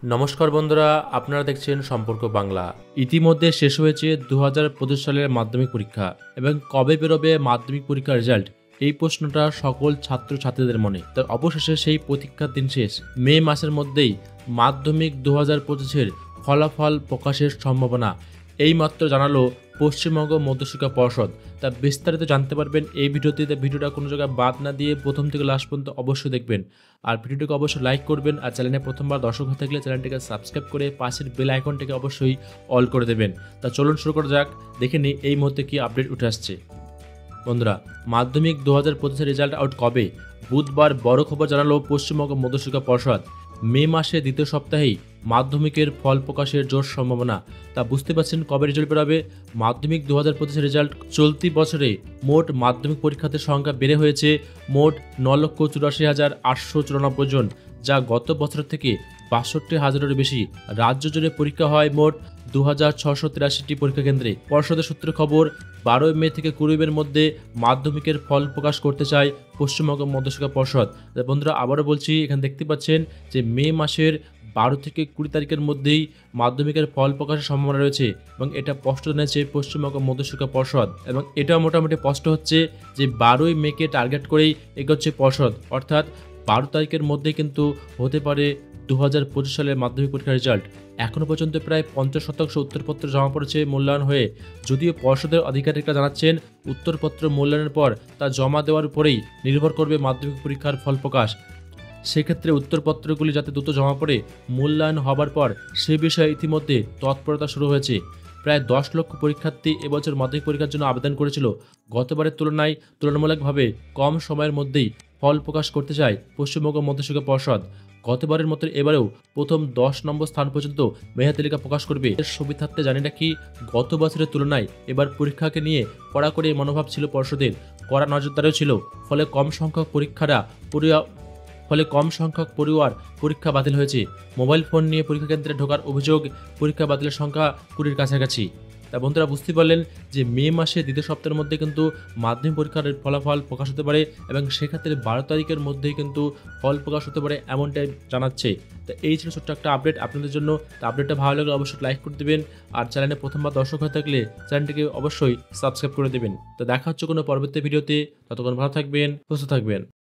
নমস্কার বন্ধুরা, আপনারা দেখছেন সম্পর্ক বাংলা। ইতিমধ্যে শেষ হয়েছে 2025 সালের মাধ্যমিক পরীক্ষা এবং কবে বেরোবে মাধ্যমিক পরীক্ষার রেজাল্ট, এই প্রশ্নটা সকল ছাত্রছাত্রীদের মনে। তো অবশেষে সেই প্রতীক্ষার দিন শেষ। মে মাসের মধ্যেই মাধ্যমিক 2025-এর ফলাফল প্রকাশের সম্ভাবনা এইমাত্র জানালো পশ্চিমবঙ্গ মধ্যশিক্ষা পর্ষদ। তা বিস্তারিত জানতে পারবেন এই ভিডিওতে। ভিডিওটা কোনো জায়গায় বাদ না দিয়ে প্রথম থেকে লাস্ট পর্যন্ত অবশ্যই দেখবেন। আর ভিডিওটিকে অবশ্যই লাইক করবেন, আর চ্যানেলে প্রথমবার দর্শক হয়ে থাকলে চ্যানেলটিকে সাবস্ক্রাইব করে পাশের বেল আইকনটিকে অবশ্যই অল করে দেবেন। তা চলুন শুরু করা যাক, দেখে নিই এই মুহূর্তে কি আপডেট উঠে আসছে। বন্ধুরা, মাধ্যমিক 2025-এর রেজাল্ট আউট কবে? বুধবার বড় খবর জানালো পশ্চিমবঙ্গ মধ্যশিক্ষা পর্ষদ। মে মাসে দ্বিতীয় সপ্তাহেই মাধ্যমিকের ফল প্রকাশের জোর সম্ভাবনা। তা বুঝতে পারছেন কবে রেজাল্ট বেরোবে। মাধ্যমিক 2025-এর রেজাল্ট চলতি বছরে মোট মাধ্যমিক পরীক্ষার্থীর সংখ্যা বেড়ে হয়েছে মোট 9,84,894 জন, যা গত বছর থেকে 62,000-এর বেশি। রাজ্য জুড়ে পরীক্ষা হয় মোট 2,683টি পরীক্ষা কেন্দ্রে। পর্ষদের সূত্রে খবর, 12 মে থেকে 20 মের মধ্যে মাধ্যমিকের ফল প্রকাশ করতে চায় পশ্চিমবঙ্গ মধ্যশিক্ষা পর্ষদ। বন্ধুরা, আবারও বলছি, এখানে দেখতে পাচ্ছেন যে মে মাসের 12 থেকে 20 তারিখের মধ্যেই মাধ্যমিকের ফল প্রকাশের সম্ভাবনা রয়েছে এবং এটা স্পষ্ট জানিয়েছে পশ্চিমবঙ্গ মধ্যশিক্ষা পর্ষদ। এবং এটা মোটামুটি স্পষ্ট হচ্ছে যে 12ই মেকে টার্গেট করেই এগোচ্ছে পর্ষদ, অর্থাৎ 12 তারিখের মধ্যে কিন্তু হতে পারে 2025 সালের মাধ্যমিক পরীক্ষার রেজাল্ট। এখনও পর্যন্ত প্রায় 50% উত্তরপত্র জমা পড়েছে মূল্যায়ন হয়ে। যদিও পর্ষদের আধিকারিকরা জানাচ্ছেন উত্তরপত্র মূল্যায়নের পর তা জমা দেওয়ার উপরেই নির্ভর করবে মাধ্যমিক পরীক্ষার ফল প্রকাশ। সেক্ষেত্রে উত্তরপত্রগুলি যাতে দ্রুত জমা পড়ে মূল্যায়ন হবার পর সে বিষয়ে ইতিমধ্যে তৎপরতা শুরু হয়েছে। প্রায় 10 লক্ষ পরীক্ষার্থী এবছর মাধ্যমিক পরীক্ষার জন্য আবেদন করেছিল। গতবারের তুলনায় তুলনামূলকভাবে কম সময়ের মধ্যেই ফল প্রকাশ করতে চায় পশ্চিমবঙ্গ মধ্যশিক্ষা পর্ষদ। গতবারের মতো এবারেও প্রথম 10 নম্বর স্থান পর্যন্ত মেধা তালিকা প্রকাশ করবে। এর সুবিধার্থে জানি রাখি, গত বছরের তুলনায় এবার পরীক্ষাকে নিয়ে কড়াকড়ি মনোভাব ছিল পর্ষদের, কড়া নজরদারিও ছিল। ফলে কম সংখ্যক পড়ুয়ার পরীক্ষা বাতিল হয়েছে। মোবাইল ফোন নিয়ে পরীক্ষা কেন্দ্রে ঢোকার অভিযোগ, পরীক্ষা বাতিলের সংখ্যা 20-র কাছাকাছি। তা বন্ধুরা, বুঝতে পারলেন যে মে মাসে দ্বিতীয় সপ্তাহের মধ্যে কিন্তু মাধ্যমিক পরীক্ষার ফলাফল প্রকাশ হতে পারে এবং সেক্ষেত্রে 12 তারিখের মধ্যেই কিন্তু ফল প্রকাশ হতে পারে, এমনটাই জানাচ্ছে। তো এই ছিল ছোট্ট একটা আপডেট আপনাদের জন্য। তো আপডেটটা ভালো লাগলে অবশ্যই লাইক করে দেবেন, আর চ্যানেলে প্রথমবার দর্শক হয়ে থাকলে চ্যানেলটিকে অবশ্যই সাবস্ক্রাইব করে দেবেন। তো দেখা হচ্ছে কোনো পরবর্তী ভিডিওতে। ততক্ষণ ভালো থাকবেন, সুস্থ থাকবেন।